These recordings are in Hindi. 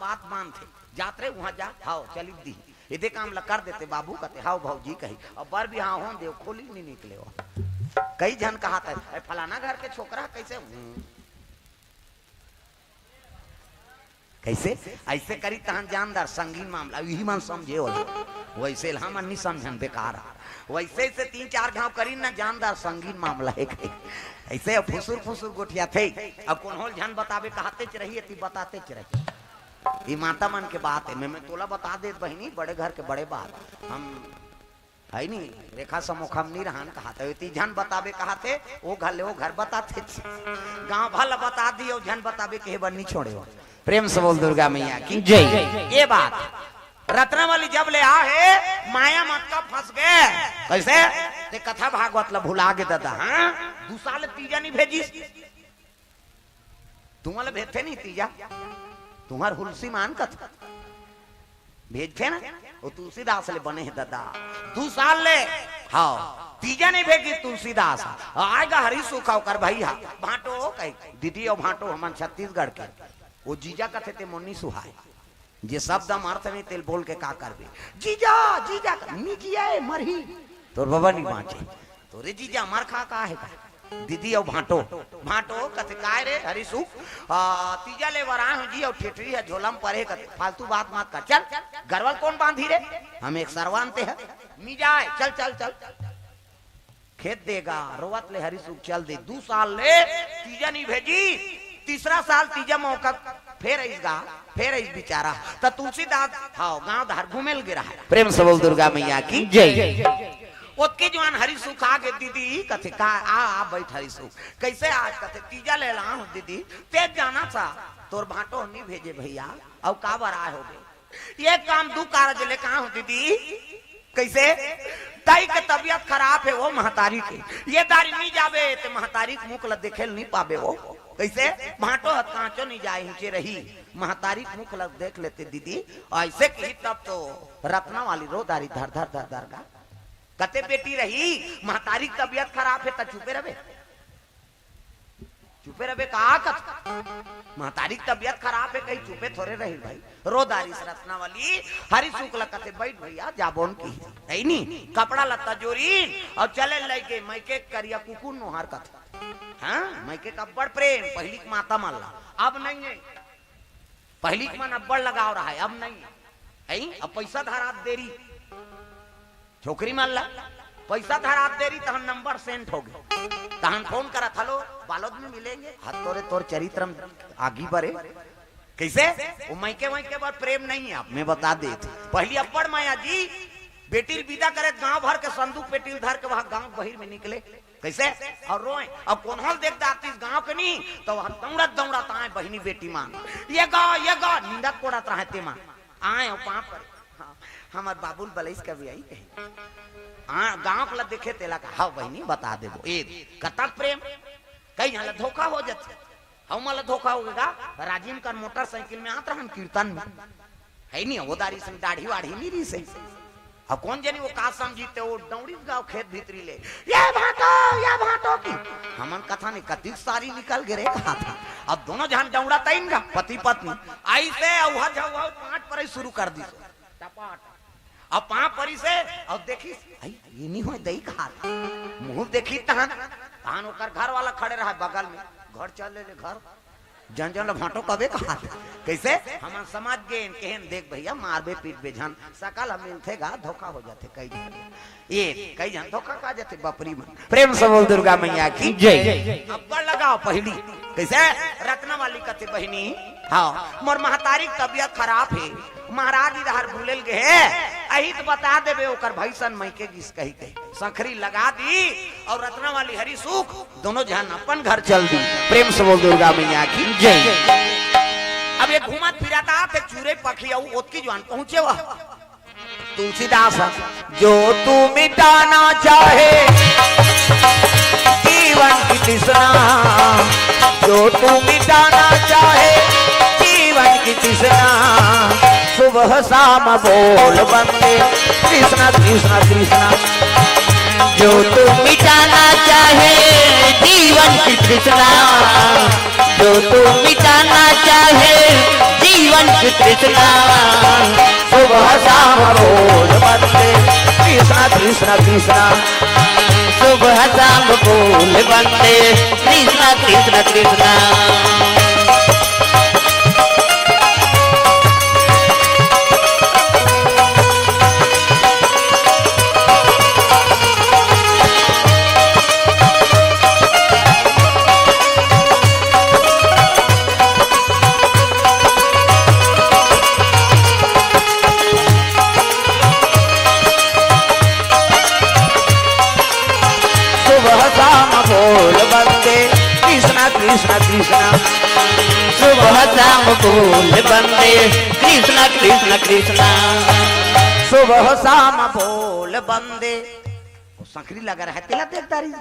बात मानते जात रहे वहां जा हाओ चली दी इधे काम ला कर देते बाबू कहते हाओ भाजी कही और बर भी हाँ हो दे खोली नहीं निकले हो कई जन कहा था फलाना घर के छोकरा कैसे कैसे ऐसे करी तहन जानदार संगीन मामला यही मन समझे हो वैसे हम नहीं समझन बेकार वैसे से 3-4 गांव करी ना जानदार संगीन मामला है ऐसे फुसुर फुसुर गोठिया थे अब कौन झन बतावे कहते रही थी बताते रही ये माता मन के बात है मैं तोला बता दे बहनी बड़े घर के बड़े बात हम है नहीं रेखा समोखा नहीं रहन कहते ती झन बतावे कहते वो घर बताते गांव भल बता दियो झन बतावे के बन्नी छोड़े हो प्रेम से बोल दुर्गा मैया की जय। ये बात रत्नावली जब ले आ है माया मत का फंस गए कैसे ते कथा भागवत ला भुला के दादा हाँ 2 साल तीजा नहीं भेजी तुम्हारे भेजते नहीं तीजा तुम्हार हुलसी मान कथा भेजते ना वो तुलसीदास ले बने है दादा 2 साल ले हाँ तीजा नहीं भेजी तुलसीदास आएगा हरी सुखाव कर भैया भाटो कह दीदी और भाटो हम छत्तीसगढ़ के वो जीजा कथे ते मोनी सुहाय जे शब्द हम अर्थ नहीं तेल बोल के का करबे जीजा जीजा नी जिया मरही तोर बाबा नहीं बाँचे तोरे जीजा मर खा का है का दीदी और भाटो भाटो कथे काय रे हरी सुख तीजा ले वरा हूं जी और ठेठरी है झोलम परे कथे फालतू बात मत कर चल गरवल कौन बांधी रे हम एक सरवानते हैं मी जाए चल चल चल खेत देगा रोवत ले हरी सुख चल दे 2 साल ले तीजा नहीं भेजी 3रा साल तीजा मौका फिर इस बेचारा तो तुलसीदास हाँ गांव धार घूमेल गिरा है प्रेम से बोल दुर्गा मैया की जय। ओके जवान हरी सुख आगे दीदी कथे का आ बैठ हरी सुख कैसे आज कथे तीजा ले ला हूं दीदी तेज जाना सा तोर भाटो नहीं भेजे भैया अब का बरा हो गए ये काम 2 कारज ले कहा हूं दीदी कैसे दाई के तबियत खराब है वो महतारी के ये दारी नहीं जावे ते महतारी मुख ला देखे नहीं पावे वो कैसे भाटो हथ कांचो नहीं जाए हिचे रही महतारी मुख लग देख लेते दीदी ऐसे की तब तो रत्ना वाली रो दारी धर धर धर धर का कते बेटी रही महतारी तबियत खराब है त चुपे रहे कहा कथ महतारी तबियत खराब है कहीं चुपे थोड़े रही भाई रो दारी रत्ना वाली हरी शुक्ल कथे बैठ भैया जाबोन की है नहीं कपड़ा लत्ता जोरी और चले लेके मैके करिया कुकुर नोहार कथा हाँ मैके का बड़ प्रेम पहली माता मान ला अब नहीं है पहली मन अब्बड़ लगाव रहा है अब नहीं है अब पैसा धरा देरी छोकरी मान ला पैसा धरा देरी तहन नंबर सेंट हो गए तहन फोन करा थलो बालोद में मिलेंगे हाथ तोरे तोर चरित्र आगी बरे कैसे वो मैके बार प्रेम नहीं है आप मैं बता दे पहली अब्बड़ माया जी बेटी विदा करे गांव भर के संदूक पेटी धर के वहां गांव बहिर में निकले कैसे और रोए अब कौन हल देख दाती गांव के नहीं तो वहां दौड़त आए बहनी बेटी मां ये गा नींदा कोड़त रहते मां आए और पाप करे हाँ, हमार बाबुल बलैस का भी आई गांव ला देखे तेला का हाँ बहनी बता देबो एक कतक प्रेम कई यहाँ धोखा हो जाते हम धोखा हो गया राजीव का मोटरसाइकिल में आत रहन कीर्तन में है नहीं वो दारी से दाढ़ी वाढ़ी नहीं रही सही अब कौन जानी वो का समझीते वो दौड़ी गाँव खेत भीतरी ले ये भाटो की हमन कथा नहीं कति सारी निकल गिरे कहा था अब दोनों जहां दौड़ा तैन का पति पत्नी ऐसे 5 पर शुरू कर दी टपाट अब 5 परी से अब देखी ये नहीं हो दई कहा मुंह देखी तहन ओकर घर वाला खड़े रहा बगल में घर चल ले घर जन भाटो कबे कहा कैसे हम समाज के केहन देख भैया मारबे पीट बे झन सकल हम मिलथेगा धोखा हो जाते कई जन धोखा का जाते बपरी में प्रेम से बोल दुर्गा मैया की जय। अब्बड़ लगाओ पहली कैसे रत्ना वाली कथे बहनी हाँ मोर महतारी तबियत खराब है महाराज इधर भूलेल गए अही तो बता देबे ओकर भैसन मैके जिस कही के सखरी लगा दी और रत्ना वाली हरी सुख दोनों जहां अपन घर चल दी प्रेम से बोल दुर्गा मैया की जय। अब ये घूमत फिराता थे चूरे पखिया ओतकी जवान पहुंचे वह तुलसीदास जो तू मिटाना चाहे जीवन की तृष्णा जो तू मिटाना चाहे जीवन की तृष्णा सुबह शाम बोल बंदे कृष्णा कृष्णा कृष्णा जो तू मिटाना चाहे जीवन की तृष्णा जो तू मिटाना चाहे वंश कृष्णा सुबह शाम बोल बंदे कृष्णा कृष्णा कृष्णा सुबह शाम बोल बंदे कृष्णा कृष्णा कृष्णा बोल बंदे कृष्णा कृष्णा कृष्णा सुबह शाम बोल बंदे कृष्णा कृष्णा कृष्णा सुबह शाम बोल बंदे संकरी लगा रहा है तिला देखदारी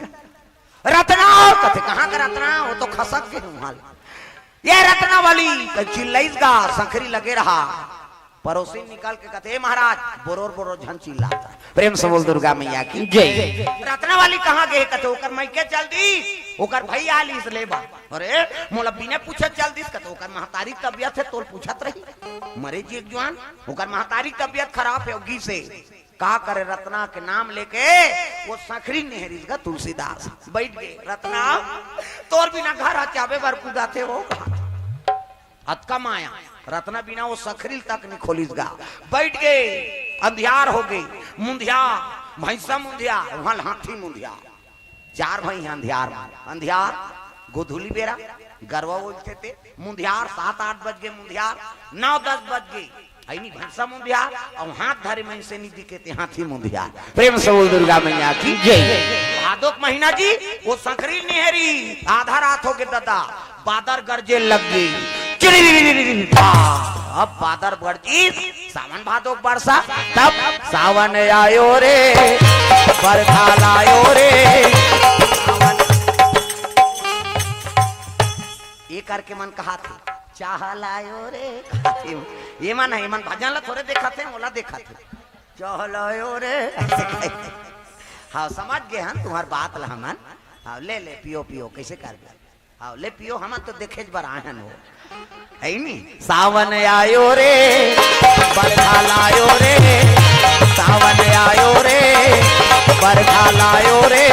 रत्ना कथे कहाँ का रत्ना वो तो खसक के रुमाल ये रत्ना वाली चिल्लाइस का संकरी लगे रहा पड़ोसी निकाल के कहते महाराज बोरोर बोरोर झन चिल्लाता प्रेम से बोल दुर्गा मैया की जय। रत्ना वाली कहाँ गए कहते ओकर मैके चल दी ओकर भाई आली से लेबा अरे मोला बिना पूछे चल दिस कहते ओकर महतारी तबियत है तोल पूछत रही मरे जी एक जवान ओकर महतारी तबियत खराब है होगी से का करे रत्ना के नाम लेके वो सखरी नेहरी का तुलसीदास बैठ गए रत्ना तोर बिना घर आचाबे बर कुदा थे वो अतका माया रत्ना बिना वो सखरी तक नहीं खोलिस गा बैठ गए अंधियार हो गई मुंधिया भैंसा मुंधिया वहां हाथी मुंधिया चार भाई अंधियार अंधियार गोधुली बेरा गरवा बोलते थे मुंधियार 7-8 बज गए मुंधियार 9-10 बज गए ऐनी भैंसा मुंधियार और हाथ धरे में से नहीं दिखे थे हाथी मुंधियार प्रेम से बोल दुर्गा मैया की जय। भादोक महीना जी वो सखरी नेहरी आधा रात हो गए दादा बादर गरजे लग गई अब बादर गरजी सावन भादोक बरसा तब सावन आयो रे बरखा लायो रे ये करके मन कहा थे चाह लायो रे ये मन है मन भजन ला थोड़े देखा थे मोला देखा थे चाह लायो रे हाँ समझ गए हम तुम्हार बात ला हमन हाँ ले ले पियो पियो कैसे कर गए हाँ ले पियो हम तो देखे बार आहन हो है नी सावन आयो रे बरखा लायो रे सावन आयो रे बरखा लायो रे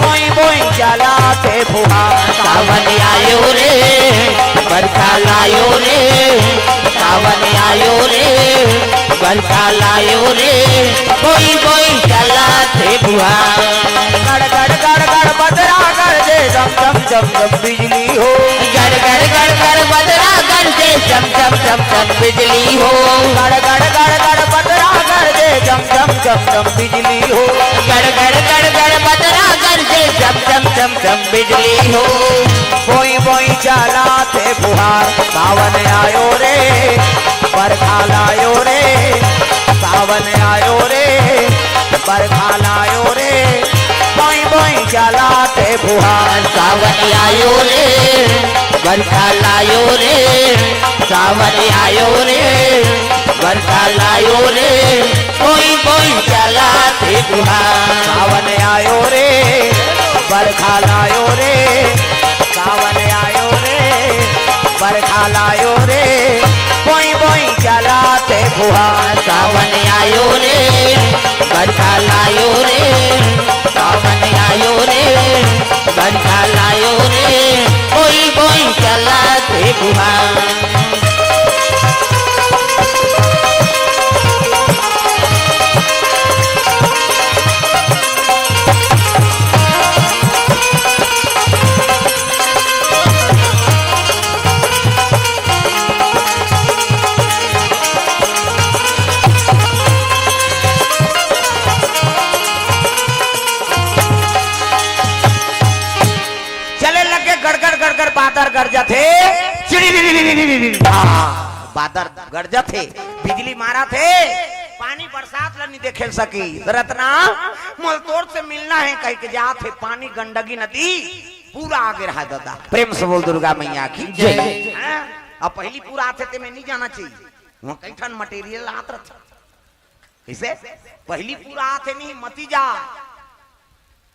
बोई बोई जला के फुहार सावन आयो रे बरखा लायो रे सावन आयो रे बरखा लायो रे कोई कोई चला थे बुआ गड़ गड़ गड़ गड़ बदरा गड़ दे जम जम जम जम बिजली हो गड़ गड़ गड़ गड़ बदरा गड़ दे जम जम जम जम बिजली हो गड़ गड़ गड़ गड़ बदरा गड़ दे जम जम जम जम बिजली हो गड़ गड़ गड़ गड़ बदरा गड़ दे जम जम जम जम बिजली हो बोई बोई चला थे फुहार सावन आयो रे बरखा लायो रे सावन आयो रे बरखा लायो रे बोई बोई चला थे फुहार सावन आयो रे बरखा लायो रे सावन आयो रे बरखा लायो रे कोई कोई चला थे बुहार सावन आयो रे बरखा लायो रे सावन आयो रे बरखा लायो रे बोई बोई चलाते फुहार सावन आयो रे बरखा लायो रे सावन आयो रे बरखा लायो रे कोई कोई चला थे बुहार बादर गरजा थे बादर गरजा थे बिजली मारा थे पानी बरसात ला नहीं देखे सकी रत्ना मलतोड़ से मिलना है कह के जा थे पानी गंडकी नदी पूरा आगे रहा दादा प्रेम से बोल दुर्गा मैया की जय। अब पहली पूरा आते थे मैं नहीं जाना चाहिए वहाँ कई ठन मटेरियल आत रहा कैसे पहली पूरा आते नहीं मती जा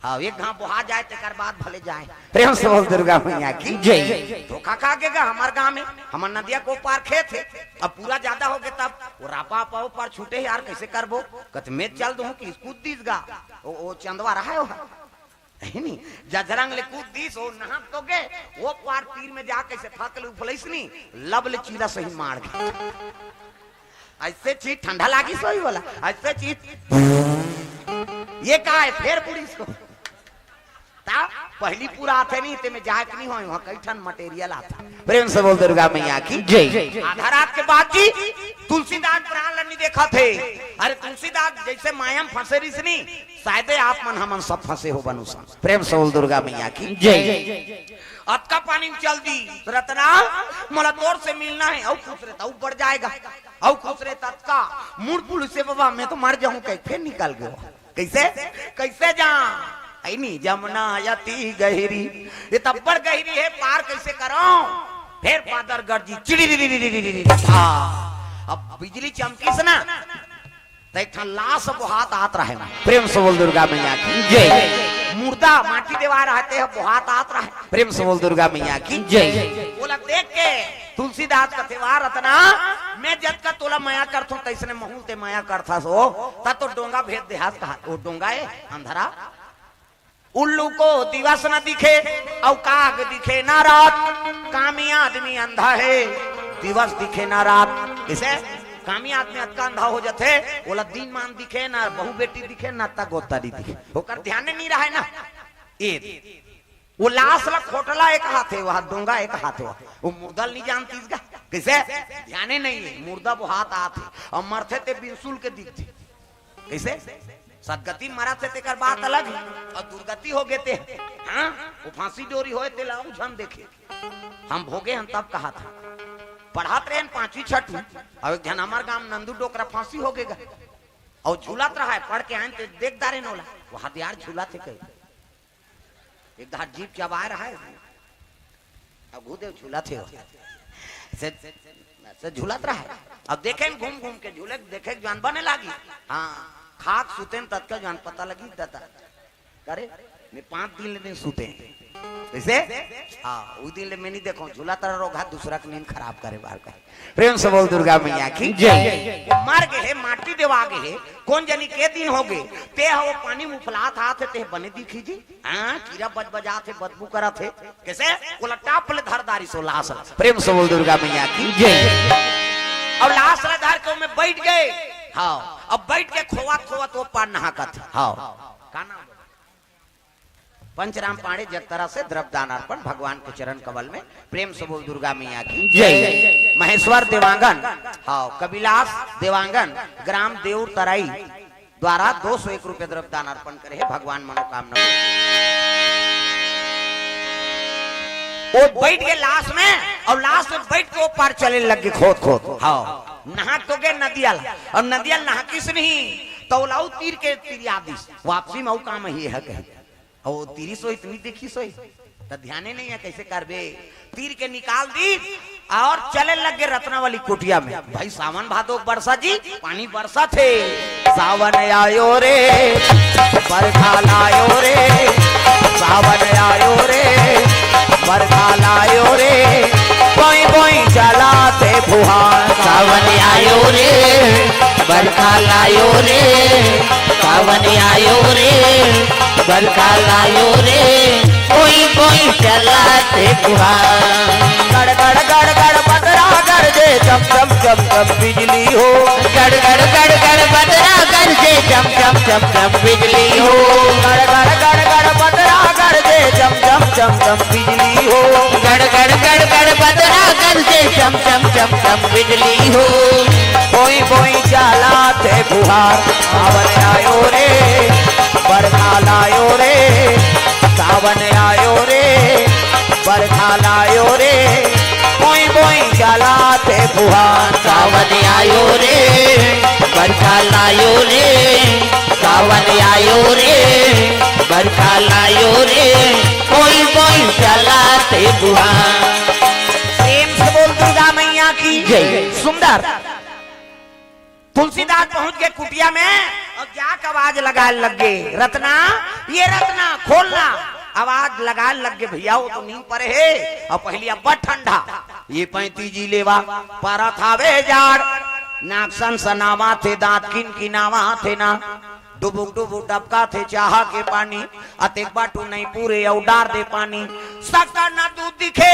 हाँ एक घाव बुहा जाए तेकर बाद भले जाए। प्रेम से बोल दुर्गा मैया की जय। धोखा खा के हमार गांव में हमार नदिया को पार खेत है, अब पूरा ज्यादा हो गए तब वो रापा पाओ पार छूटे यार कैसे करबो कत में चल दो कि कूद दीस गा वो चंदवा रहा है नहीं जजरंग ले कूद दीस वो नहा तो गे वो पार तीर में जा कैसे फाकल उफलैस नहीं लब ले चीला सही मार गए ऐसे चीज ठंडा लागी सोई वाला ऐसे चीज ये का है फिर पुलिस को ता पहली पूरा आते नहीं ते में जाए नहीं हो वहां कई ठन मटेरियल आता। प्रेम से बोल दुर्गा मैया की जय। आधा रात के बाद जी तुलसीदास प्राण नहीं देखा थे। अरे तुलसीदास जैसे मायम फंसे रिसनी शायद आप मन हमन सब फंसे हो बनुसा। प्रेम से बोल दुर्गा मैया की जय। अतका पानी में चल दी रत्ना मोला तोर से मिलना है और खुश रहता बढ़ जाएगा और खुश रहता अतका मुड़ पुल से बाबा मैं तो मर जाऊं कैसे निकल गयो कैसे कैसे जा नहीं जमुना यति गहरी ये तब्बर गहरी है पार कैसे करो फिर पादर गर्जी चिड़ी अब बिजली चमकी से ना तो लाश बुहात आत रहे। प्रेम से बोल दुर्गा मैया की जय। मुर्दा माटी देवा रहते हैं बुहात आत रहे। प्रेम से बोल दुर्गा मैया की जय। बोला देख के तुलसीदास का त्योहार रतना मैं जब का तोला माया करता तैसने महू ते माया करता सो ता तो डोंगा भेद देहात कहा वो डोंगा है अंधरा उल्लू को दिवस न दिखे और काग दिखे ना रात कामी आदमी अंधा है दिवस दिखे ना रात इसे कामी आदमी अतका अंधा हो जाते बोला दिन मान दिखे ना बहु बेटी दिखे ना तक गोतारी दिखे होकर ध्यान नहीं रहा है ना ये वो लाश ला खोटला एक हाथ है वहां डोंगा एक हाथ है वो मुर्दल नहीं जानती इसका कैसे ध्यान नहीं है मुर्दा वो हाथ आते और मरते थे बिरसुल के दिखते कैसे सदगति मरा थे तेकर बात अलग है और दुर्गति हो गए थे हाँ वो फांसी डोरी होए ते लाऊ झन देखे हम भोगे हम तब कहा था पढ़ात रहे 5वीं 6वीं और एक जन हमार गांव नंदू डोकरा फांसी हो गएगा और झूलत रहा है पढ़ के आए थे देख दारे नोला वो हथियार झूला थे कहीं एक धार जीप चबा रहा है अब घूदे झूला थे से झूलत रहा है अब देखें घूम घूम के झूले देखे जान बने लगी हाँ खाक सुते तत्का जान पता लगी दादा करे मैं 5 दिन ले सुते कैसे हाँ उस दिन ले मैं नहीं देखो झूला तरह रोगा दूसरा की नींद खराब करे बार का। प्रेम से बोल दुर्गा मैया की जय। मार गए माटी देवा गए कौन जनी के दिन हो गए ते वो पानी मुफला था ते बने दिखी जी हाँ कीड़ा बज बजा थे बदबू करा थे कैसे बोला टाप ले धरदारी सो लाश। प्रेम से बोल दुर्गा मैया की जय। अब लाश ला धार के में बैठ गए हाँ अब बैठ के खोवा खोवा तो पार नहा का थे हाँ का नाम पंचराम पांडे जगतरा से द्रव्यदान अर्पण भगवान के चरण कमल में। प्रेम से बोल दुर्गा मैया की जय। महेश्वर देवांगन हाँ कविलास देवांगन ग्राम देउर तराई द्वारा 201 रुपए द्रव्यदान अर्पण करे है भगवान मनोकामना वो बैठ गए लाश में और लाश में बैठ के वो पार चले लगे खोद खोद हाँ नहा तो गए नदियाल और नदियाल नहा किस नहीं तो लाऊ तीर के तीर आदिश वापसी में काम ही है कहीं और तीरी सोई इतनी देखी सोई तो ध्यान नहीं है कैसे करबे तीर के निकाल दी और चले लगे रत्नावली कुटिया में। भाई सावन भादो बरसा जी पानी बरसा थे सावन आयो रे बरखा लायो रे सावन आयो रे बरखा लायो रे बोई बोई चलाते फुहार सावन आयो रे बरखा लायो रे सावन आयो रे बरखा लायो रे कोई कोई चलाते फुहार गड़ गड़ गड़ गड़ बदरा गरजे चम चम चम चम बिजली हो गड़ गड़ गड़ गड़ बदरा गरजे चम चम चम चम बिजली हो गड़ गड़ गड़ गड़ बदरा गरजे चम चम चम चम बिजली हो गड़ गड़ गड़ गड़ बदरा गरजे चम चम चम चम बिजली हो कोई कोई चलाते फुहार सावन आयो रे बरखा लायो रे सावन आयो रे बरखा लायो रे कोई कोई चलाते फुहार सावन आयो रे बरखा लायो रे सावन आयो रे बरखा लायो रे कोई कोई चलाते फुहार। प्रेम से बोल दुर्गा मैया की जय। सुंदर तुलसीदास पहुंच गए कुटिया में और और जाक आवाज लगा लगे, रत्ना ये रत्ना खोलना, आवाज लगा लगे भैया वो तो नींद पर है और पहली अब्बा ठंडा, ये 35 जी लेवा पारा थावे जाड़, नाक सन सनावा थे, दांत किन किनावा थे ना, डुबुक डुबुक डबका थे चाहा के पानी, अतेक बाटू नहीं पूरे उडार दे पानी, सका ना दूध दिखे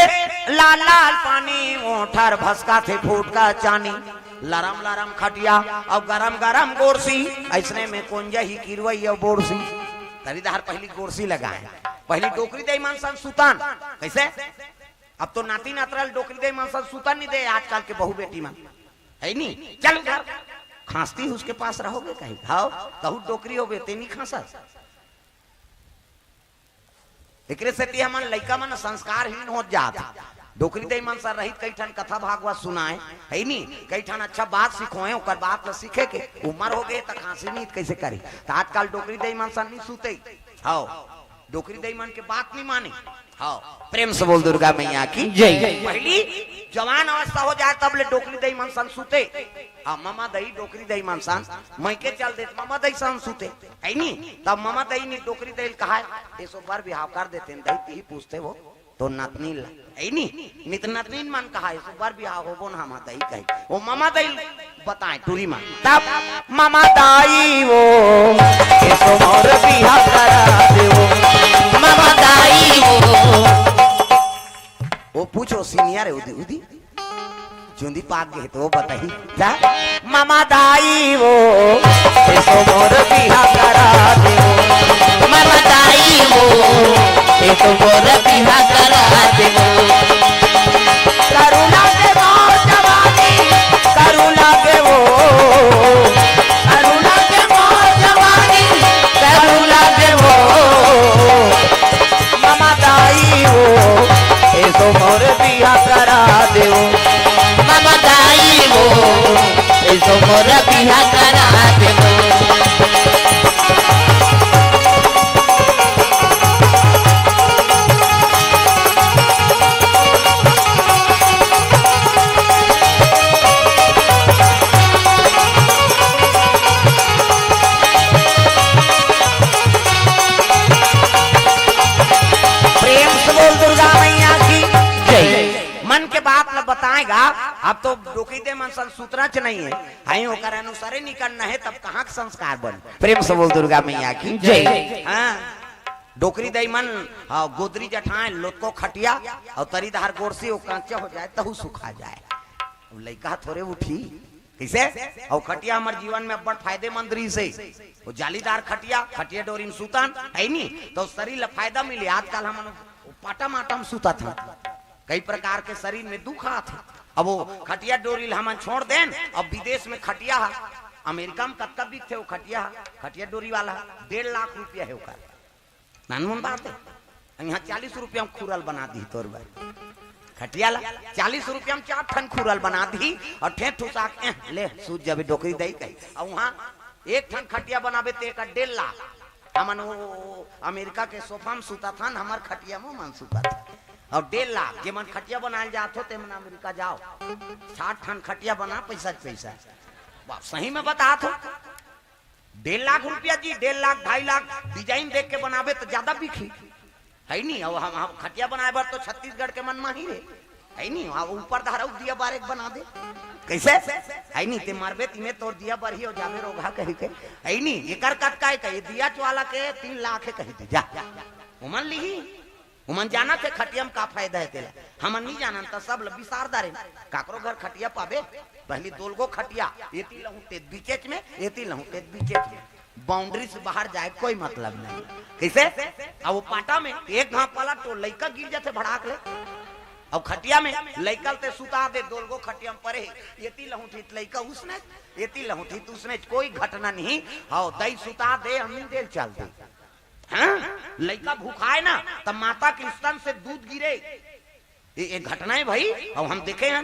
लाल लाल पानी, ओठर भसका थे फूट का चानी, लरम लरम खटिया और गरम गरम गोरसी, ऐसने में कुंजा ही किरवई और बोरसी, तरीदार पहली गोरसी लगाए, पहली डोकरी दे मानसन सुतान, कैसे अब तो नाती नातरल डोकरी दे मानसन सुतान नहीं दे आजकल के बहू बेटी में, है नहीं, चल उधर खांसती उसके पास रहोगे कहीं, हाँ कहू डोकरी हो गए तेनी खांसा, एकरे से ती हमन लइका मन संस्कारहीन हो जाता, डोकरी दे मन सर रहित कई ठन कथा भागवत सुनाए, है नी कई ठन अच्छा बात सिखोए, ओकर बात ल सीखे के उम्र हो गए त खांसी नहीं कैसे करी, त आजकल डोकरी दे मन सर नहीं सुते, हाँ डोकरी दे मन के बात नहीं माने, हाँ प्रेम से बोल दुर्गा मैया की जय। पहली जवान अवस्था हो जाए तब ले डोकरी दई मन सन सुते, हाँ मामा दई डोकरी दई मन सन मैं के चल दे मामा दई सन सुते, है नी तब मामा दई नी डोकरी दई कहा है सो बार बिहाव कर देते हैं, दई ही पूछते वो तो नतनी ला, है नी नित नतनी मन कहा है सो बार बिहाव हो बोन मामा दई कही, वो मामा दई बताए टूरी मां तब मामा दाई वो सो मोर बिहाव करा दे वो मामा दाई वो पूछो सीनियर है उदी उदी चुंदी पाक गए तो वो बताई जा मामा दाई वो सो मोर बिहा करा दे मामा दाई वो सो मोर बिहा करा दे करुणा के मोर जवानी करुणा के वो करुणा के मोर जवानी करुणा के वो मामा दाई वो सो मोर बिहा करा दे मामा दाई वो सो मोर बिहा करा दे। बताएगा अब तो डोकरी दे मन सूत्रा च नहीं है, हाई होकर अनुसार निकलना है तब कहाँ संस्कार बन, प्रेम से बोल दुर्गा मैया की जय। हाँ डोकरी दई मन गोदरी जठाए लोटको खटिया और तरीदार गोरसी वो कांचा हो जाए तहु सुखा जाए, लइका थोड़े उठी कैसे और खटिया हमारे जीवन में बड़ फायदेमंद रही से, वो जालीदार खटिया खटिया डोरी में सुतन है नी तो शरीर फायदा मिले, आजकल हम पाटा माटा में सुता था, कई प्रकार के शरीर में दुख आते, अब वो खटिया डोरी हम छोड़ दें, अब विदेश में खटिया है, अमेरिका में कत्ता भी थे वो खटिया खटिया डोरी वाला 1.5 लाख रुपया है उसका, नानमन बात है, यहाँ 40 रुपया में खुरल बना दी तोर बार खटिया ला 40 रुपया में 4 ठन खुरल बना दी और ठेठ ठुसा ले सूझ जब डोकरी दई कही, और वहाँ 1 ठन खटिया बनाबे तो 1.5 लाख, हमन वो अमेरिका के सोफा में सुता था, हमार खटिया में मन सुता था और 1.5 लाख जे मन खटिया बनाए जात हो ते मन अमेरिका जाओ 60 ठन खटिया बना पैसा पैसा सही में बता तो 1.5 लाख रुपया जी 1.5 लाख 2.5 लाख डिजाइन देख के बनावे तो ज्यादा बिकी है नहीं, और हम खटिया बनाए बार तो छत्तीसगढ़ के मन माही रे है नहीं, ऊपर धारा दिया बार एक बना दे कैसे है नहीं ते मारबे तिमे तोर दिया बार ही हो जावे रोगा कही के है नहीं एकर कत काय कही दिया वाला के 3 लाख है कही जा उमन ली उमन जाना थे खटिया में का फायदा है तेला, हमन नहीं जाना तो सब विसारदारे काकरो घर खटिया पाबे पहली 2 गो खटिया एती लहू ते बीचेच में एती लहू ते बीचेच में, बाउंड्री से बाहर जाए कोई मतलब नहीं कैसे, अब वो पाटा में एक घाव पला तो लइका गिर जाते भड़ाक ले, अब खटिया में लइका ते सुता दे 2 गो खटिया में परे एती लहू ठीक लइका उसने एती लहू ठीक उसने कोई घटना नहीं, हाँ दई सुता दे हमनी देर चल दे, हाँ लइका भूखाए ना तब माता के स्तन से दूध गिरे, ये घटना है भाई, अब हम देखे हैं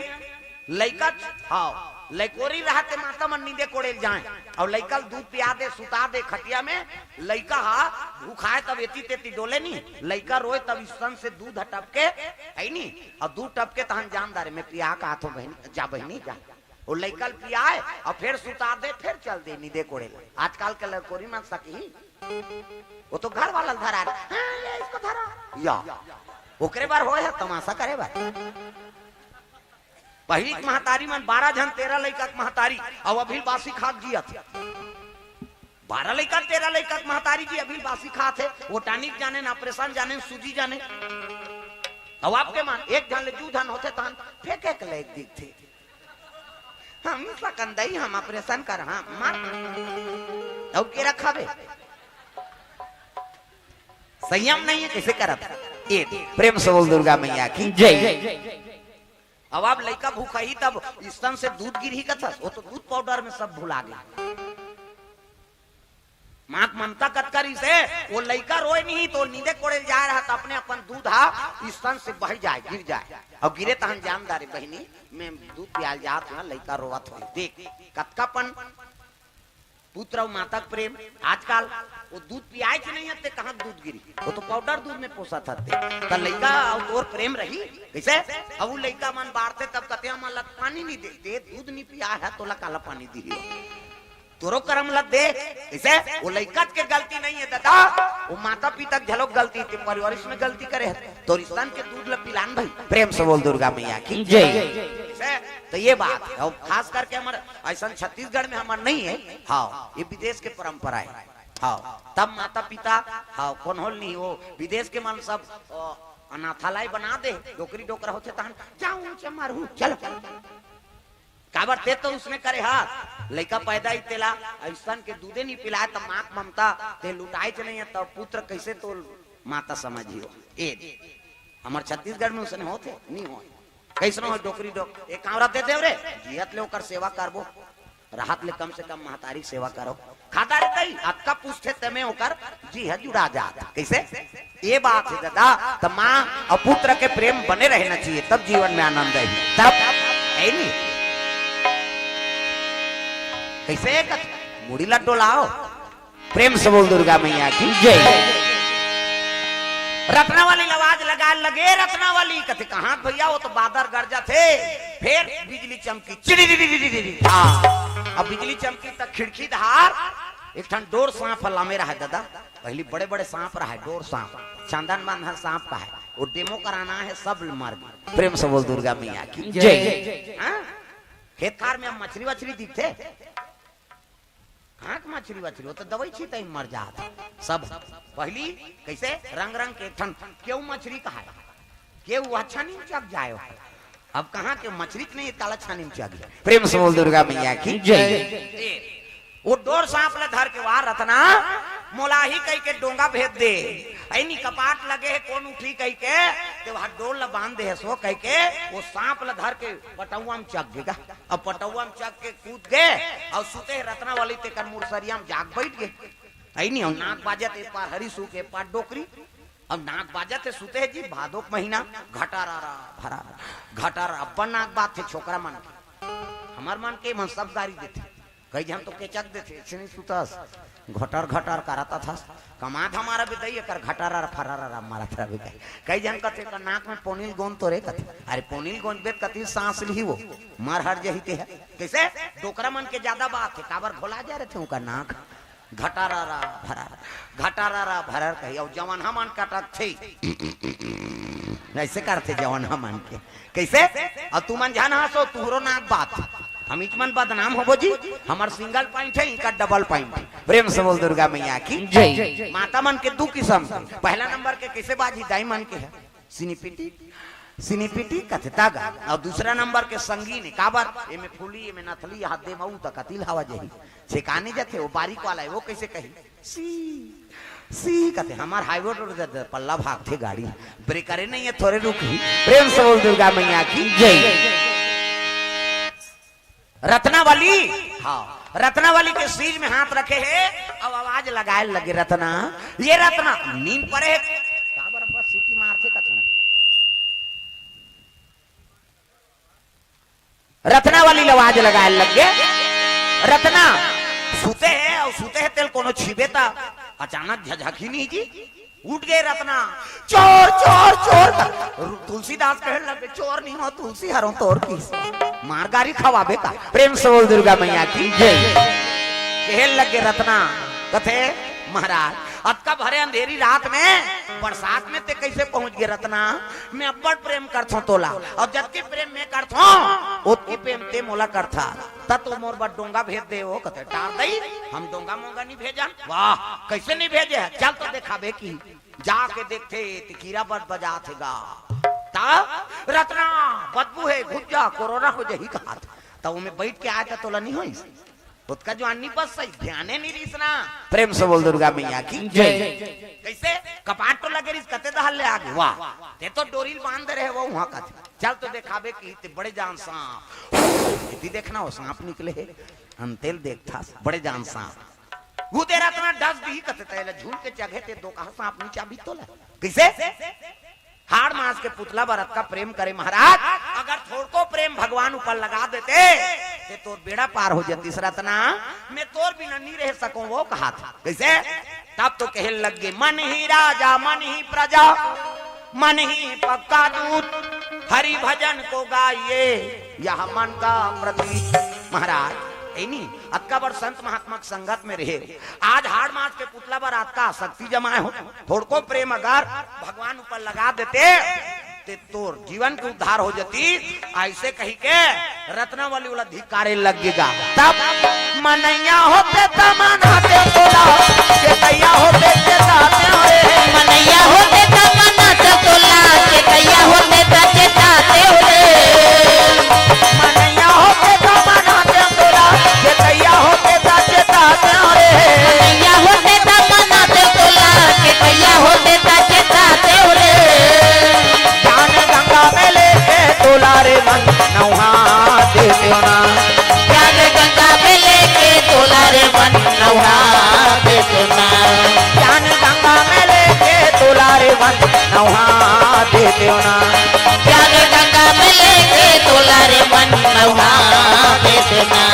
लइका हाँ लइकोरी रहते माता मन नींदे कोड़े जाए और लइका दूध पिया दे सुता दे खटिया में, लइका हाँ भूखाए तब एती तेती डोले नहीं, लइका रोए तब स्तन से दूध टपके है नहीं, और दूध टपके तो हम जानदारे में पिया का हाथों बहनी जा बहनी जा वो लइकल पियाए और फिर सुता दे फिर चल दे नींदे कोड़े। आजकल के लड़कोरी मन सकी वो तो घर वाला धरा ये इसको धरा या ओकरे बार हो है तमाशा करे बार। पहली महतारी मन 12 जन 13 लइका महतारी और अभी बासी खाक जिया थे। 12 लइका 13 लइका महतारी जी अभी बासी खा थे। वो टानिक जाने न ऑपरेशन जाने सूजी जाने। अब आपके मान एक जन ले जू धन होते तहन फेंके के लायक दिख थे। हम इसका कंदई हम ऑपरेशन कर हाँ मार अब के रखा बे संयम नहीं है कैसे करत ये प्रेम से बोल दुर्गा मैया की जय। अब आप लड़का भूखा ही तब स्तन से दूध गिर ही कथा वो तो दूध पाउडर में सब भुला गया। माँ ममता कतकरी से वो लड़का रोए नहीं तो नींदे कोड़े जा रहा था अपने अपन दूध स्तन से बह जाए गिर जाए और गिरे तहन जानदारी बहनी मैं दूध पियाल जात हाँ लड़का रोवत हो देख कतकापन पुत्र और माता प्रेम। आजकल वो दूध पियाए कि नहीं आते कहाँ दूध गिरी वो तो पाउडर दूध में पोसा था तो लड़का और प्रेम रही कैसे। अब वो लड़का मन बाढ़ते तब कहते हम लग पानी नहीं दे दूध नहीं पिया है तो काला पानी दी तोरो करम लग दे इसे। वो लड़का के गलती नहीं है दादा वो माता पिता झलोक गलती थी परिवार में गलती करे तो रिश्तन के दूध ल पिलान भाई प्रेम से बोल दुर्गा मैया की जय। तो ये बात और खास करके हमारे ऐसा छत्तीसगढ़ में हमारे नहीं है हाँ ये विदेश के परंपरा है हाँ। तब माता पिता हाँ कौन होल नहीं वो विदेश के मन सब अनाथालय बना दे डोकरी डोकरा होते तहन जाऊं मारू चलो काबर ते तो उसने करे हाथ लड़का पैदा ही तेला स्तन के दूधे नहीं पिलाए तो माँ ममता ते लुटाए नहीं है तो पुत्र कैसे तो माता समझियो ए हमारे छत्तीसगढ़ में उसने होते नहीं हो कैसे हो डोकरी डोक एक कांवरा दे दे रे जियत ले ओकर सेवा करबो राहत ले कम से कम महतारी सेवा करो खाता रहता ही आपका पूछते तमे होकर जी है जुड़ा जाता कैसे। ये बात है दादा तो माँ और पुत्र के प्रेम बने रहना चाहिए तब जीवन में आनंद है तब है नहीं कैसे मुड़ी लड्डू लाओ प्रेम से बोल दुर्गा मैया की जय। रत्ना वाली आवाज लगा लगे रत्ना वाली कहते कहाँ भैया वो तो बादल गरजा थे फिर बिजली चमकी चिड़ी अब बिजली चमकी तक खिड़की धार एक ठन डोर सांप लामे रहा दादा पहली बड़े बड़े सांप रहा है डोर सांप चंदन बांधा सांप का है वो डेमो कराना है सब मर गए प्रेम से बोल दुर्गा मैया की जय। खेत खार में मछली वछली दिखते कहाँ मछली वछली वो तो दवाई छीते मर जाता सब पहली कैसे रंग रंग के ठन क्यों मछली कहा क्यों अच्छा नहीं चक जाए अब कहाँ के मछली नहीं काला छानी में चक गया प्रेम से बोल दुर्गा मैया की जय। वो डोर सांप ले धर के वार रत्ना मोलाही कह के डोंगा भेज दे ऐनी कपाट लगे है कौन उठी कह के तो वहां डोर ला बांध दे है सो कह के वो सांप ला धर के पटौआ में चक देगा। अब पटौआ में चक के कूद गए और सुते रत्ना वाली ते कर मुरसरिया में जाग बैठ गए ऐनी और नाक बाजत एक पार हरी सूख एक पार डोकरी अब नाक बाजत है सुते है जी भादो महीना घटारा भरा घटारा अपन नाक बात थे छोकरा मन हमार मन के मन सब गाड़ी देते कहीं हम तो केचक देते नहीं सुतस घटर घटर कराता था कमात हमारा भी दई कर घटारा फरारा मारा था भी कई जन कथे का नाक में पोनील गोंद तो रे कथे अरे पोनील गोंद बेत कथी सांस ली वो मार हर जही ते है कैसे डोकरा मन के ज्यादा बात है काबर घोला जा रहे थे उनका नाक घटारा भरर कही और जवान हमन कटक थे ऐसे करते जवान हमन के कैसे और तू मन जान हसो तुहरो नाक बात हम इचमन बदनाम होबो जी हमार सिंगल पॉइंट है इनका डबल पॉइंट प्रेम से बोल दुर्गा मैया की जय। माता मन के दो किस्म पहला नंबर के कैसे बाजी दाई मन के है सिनीपिटी कथे तागा और दूसरा नंबर के संगीन काबर ए में फूली ए में नथली हाथ दे मऊ तक कतिल हवा जही छेकाने जाते वो बारीक वाला है वो कैसे कही सी कहते हमार हाईवे रोड पल्ला भागते गाड़ी ब्रेकरे नहीं है थोड़े रुकी प्रेम से बोल दुर्गा मैया की जय। रत्ना वाली हाँ रत्ना वाली के सिर में हाथ रखे है अब आवाज लगाए लगे रत्ना ये रत्ना नींद पड़े है काबर बस सीटी मारते कथना रत्ना वाली आवाज लगाए लगे रत्ना सूते है और सूते है तेल कोनो छिबे ता अचानक झझकी नहीं जी उठ गए रत्ना, चोर चोर चोर। तुलसीदास कहने लगे चोर नहीं हो तुलसी हरो तोर की मारगारी खवाबे का। प्रेम से बोल दुर्गा मैया की जय। कहने लगे रत्ना कथे महाराज अतका भरे अंधेरी रात में बरसात में ते कैसे पहुंच गए रत्ना? मैं अब्बड़ प्रेम करथो तोला और जबकि प्रेम में करथो ओतकी प्रेम ते मोला करथा त तो मोर बड़ डोंगा भेज दे हो कथे टार दई हम डोंगा मोंगा नहीं भेजा। वाह कैसे नहीं भेजे है? चल तो दिखाबे की जाके देखते कीरा बड़ बजा थेगा ता रत्ना बदबू है घुस जा कोरोना हो जाही कहा था मैं बैठ के आया तोला नहीं होई उसका जो अन्नी बस सही ध्यान नहीं रीसना। प्रेम से बोल दुर्गा मैया की जय। कैसे कपाट तो लगे रिस कते दहल ले आगे वाह ते तो डोरील बांध रहे वो वहां का चल तो दिखाबे की ते बड़े जान सांप इति देखना हो सांप निकले है हम तेल देखता बड़े जान सांप वो तेरा इतना डस दी कते तेल झूल के जगह ते दो कहा सांप नीचा भी तोला कैसे हाड़ मास के पुतला भरत का प्रेम करे महाराज अगर थोड़को प्रेम भगवान ऊपर लगा देते ते तोर बेड़ा पार हो जाती रत्ना मैं तोर बिना नहीं रह सकूं वो कहा था कैसे तब तो कह लग गए मन ही राजा मन ही प्रजा मन ही पक्का दूत हरि भजन को गाइए यह मन का प्रतीक। महाराज नहीं अक्का बर संत महात्मा संगत में रहे आज हाड़ मास के पुतला बर आपका शक्ति जमाए हो थोड़को प्रेम अगर भगवान ऊपर लगा देते ते तोर जीवन के उद्धार हो जाती ऐसे कही के रत्नावली वाला धिकारे लगेगा। तब मनैया होते तमनाते तोला चेतैया होते चेताते रे मनैया होते तमनाते तोला चेतैया होते चेताते रे मनैया होते तमनाते तोला चेतैया होते चेताते रे मनैया होते तमनाते तोला चेतैया होते चेताते रे ज्ञान गंगा में लेके तोला रे मन नौहा देते ना ज्ञान गंगा में लेके तोला रे मन नौहा देते ना ज्ञान गंगा में लेके तोला रे मन नौहा देते ना ज्ञान गंगा में लेके तोला रे मन नौहा देते ना।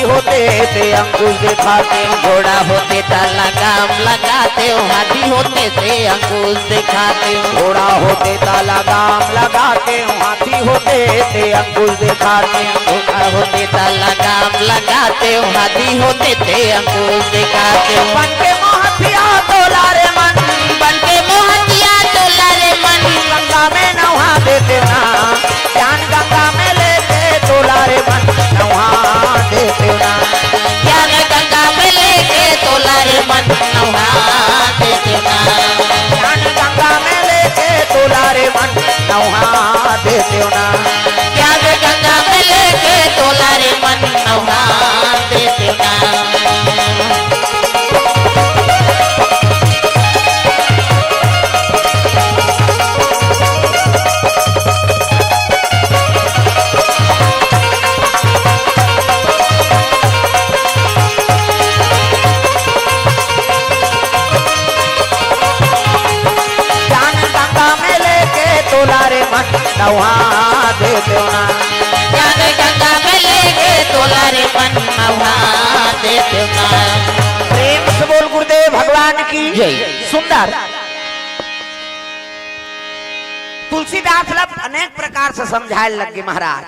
होते थे अंकुश दिखाते घोड़ा होते ता लगाम लगाते हाथी होते थे अंकुश दिखाते घोड़ा होते ता लगाम लगाते हाथी होते थे अंकुश दिखाते घोड़ा होते ता लगाम लगाते हाथी होते थे अंकुश दिखाते बन के मोहतिया तोला रे मन बन के मोहतिया तोला रे मन गंगा में नहा देते ना ज्ञान गंगा में लेके तोला रे मन नहा देते ना ज्ञान गंगा में लेके तोला रे मन नहा देते ना ज्ञान गंगा में लेके तोला रे मन नहा देते ना ज्ञान गंगा में लेके तोला रे मन नहा देते ना। नहा देते ना ज्ञान गंगा में लेके तोला रे मन नहा देते ना। प्रेम से बोल गुरुदेव भगवान की जय। सुंदर तुलसीदास लब अनेक प्रकार से समझाए लगे महाराज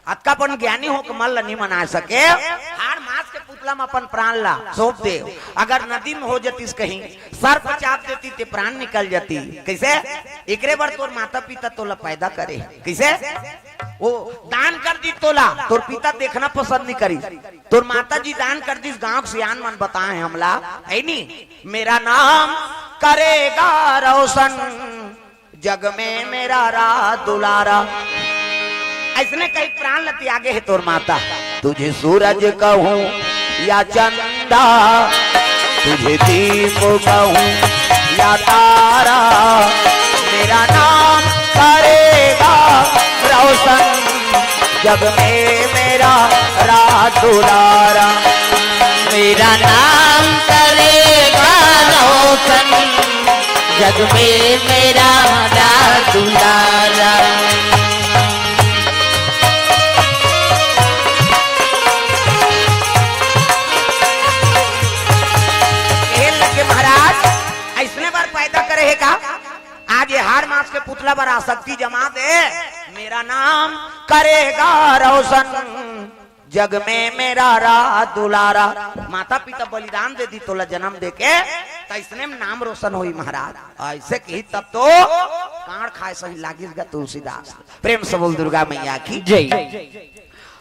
अतकापन ज्ञानी हो के मन नहीं मना सके हाड़ मास के पुतला में अपन प्राण ला सौंप दे अगर नदी में हो जाती कहीं सर पर चाप देती ते प्राण निकल जाती कैसे एकरे बार तोर माता पिता तोला पैदा करे कैसे वो दान कर दी तोला तोर पिता देखना पसंद नहीं करी तोर माता जी दान कर दी गांव के सियान मन बताए हमला है नी मेरा नाम करेगा रोशन जग में मेरा रात दुलारा ऐसने कई प्राण लती आगे है तोर माता तुझे सूरज कहूं या चंदा तुझे दीप कहूं या तारा मेरा नाम करेगा रोशन जग में मेरा राज दुलारा। मेरा नाम करेगा रोशन, जग में मेरा राज दुलारा। महाराज ऐसने बार पैदा करे है का आज ये हार मास के पुतला पर आसक्ति जमा दे। मेरा नाम करेगा रोशन, जग में मेरा राज दुलारा। माता पिता बलिदान दे दी तोला जन्म दे के तो इसने नाम रोशन हुई महाराज। ऐसे कही तब तो कांड खाए सही लागिस तुलसीदास। प्रेम से बोल दुर्गा मैया की जय।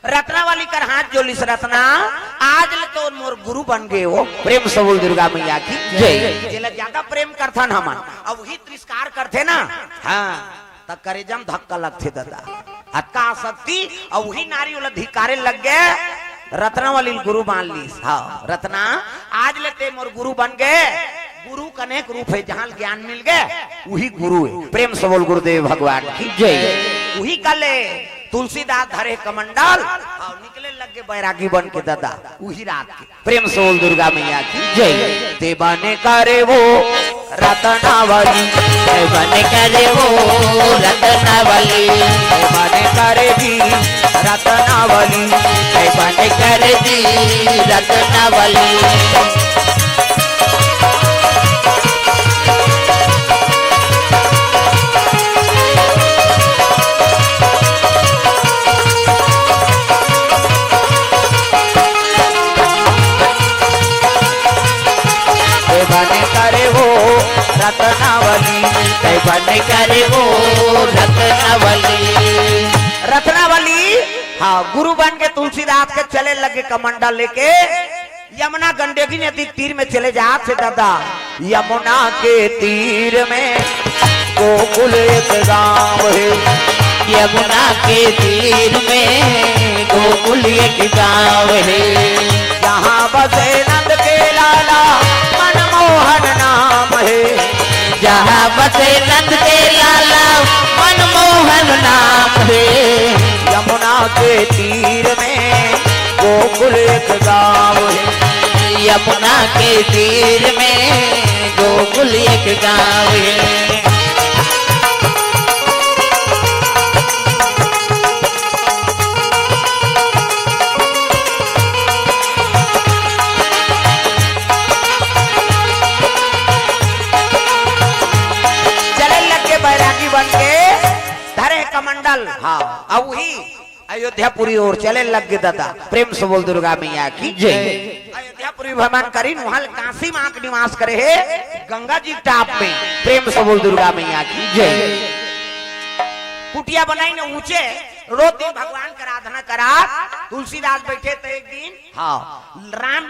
रत्ना वाली कर हाथ जोलिस रत्ना आज ले तो मोर गुरु बन गए हो। प्रेम से बोल दुर्गा मैया की जय। जेला ज्यादा प्रेम करथन हमन अब वही तिरस्कार करथे ना। हाँ तब करेजम धक्का लगथे दादा अक्का शक्ति और वही नारी वाला धिकारे लग गए। रत्ना वाली गुरु मान ली। हाँ रत्ना आज लेते मोर गुरु बन गए। गुरु का अनेक रूप है जहाँ ज्ञान मिल गए वही गुरु है। प्रेम से बोल गुरुदेव भगवान की जय। वही कले तुलसीदास धरे कमंडल और निकले लगे बैरागी बन के दादा वही रात के। प्रेम से बोल दुर्गा मैया की जय। देवाने करे वो रत्नावली, देवाने करे वो रत्नावली, देवाने करे भी रत्नावली, देवाने करे जी रत्नावली। बने करे वो रत्नावली, बने करे वो रत्नावली। रत्नावली हाँ गुरु बन के तुलसीदास के चले लगे कमंडल लेके यमुना गंडकी नदी तीर में चले जात थे दादा। यमुना के तीर में गोकुल एक गांव है, यमुना के तीर में गोकुल एक गांव है। जहाँ बसे नंद के लाला मनमोहन नाम है, जहाँ बसे नंद के लाला मनमोहन नाम है। यमुना के तीर में गोकुल एक गांव है, यमुना के तीर में गोकुल एक गांव है। कमंडल हाँ अब वही अयोध्यापुरी और चले लग गए दादा। प्रेम से बोल दुर्गा मैया की जय। अयोध्यापुरी भ्रमण करी वहां काशी मां के निवास करे है गंगा जी टाप में। प्रेम से बोल दुर्गा मैया की जय। कुटिया बनाई ने ऊंचे रोज दिन भगवान का आराधना करा। तुलसीदास बैठे तो एक दिन हाँ राम